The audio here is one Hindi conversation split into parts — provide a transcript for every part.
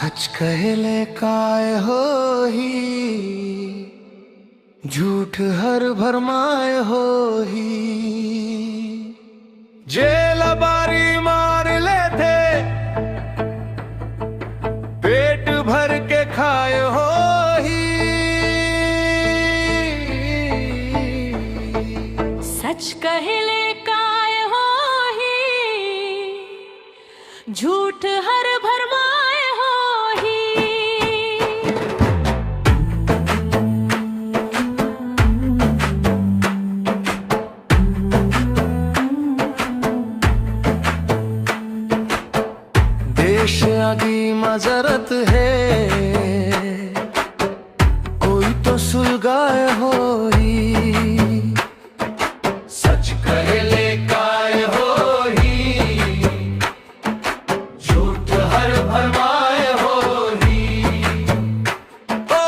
सच कहले काय हो ही, झूठ हर भरमाए हो ही। जेल बारी मार लेते, पेट भर के खाए हो ही। सच कहले काय हो ही, झूठ हर भरमाए हो ही। देश आगी मजरत है, कोई तो सुलगाए हो ही। सच कहले काय हो ही, झूठ हर भरमाए हो ही। ओ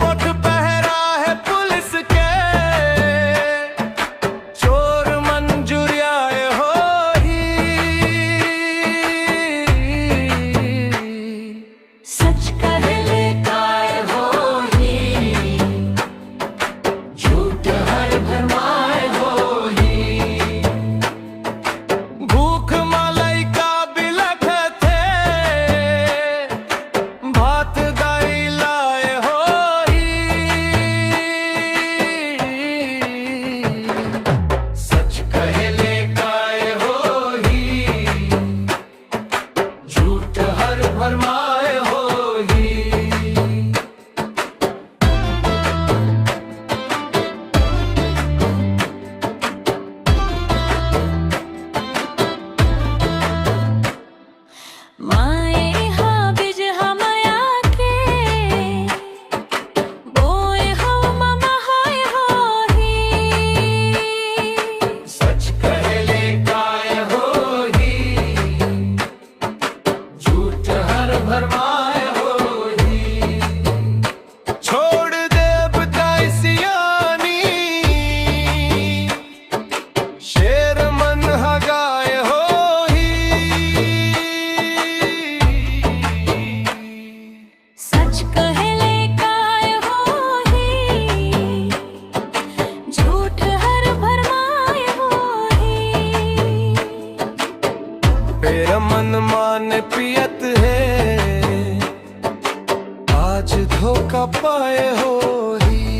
पट पहरा है पुलिस के, चोर मंजूरियाए हो ही। सच कहले काय हो ही, झूठ हर भरमाए हो ही। भूख मलाई का बिलख थे, भात गाई लाए हो ही। सच कहले काय हो ही, झूठ हर भरमाए हो ही। माए हा बिज हमया के, बोए हो ममा हाय हो ही। सच कहले काय हो ही, झूठ हर भरमाए हो ही। छोड़ दे बताई सियानी, शेर मन हगाए हो ही। सच कहले काय हो ही, झूठ हर भरमाए हो ही। मेरा मन मान पियत है, आज धोखा पाए हो ही।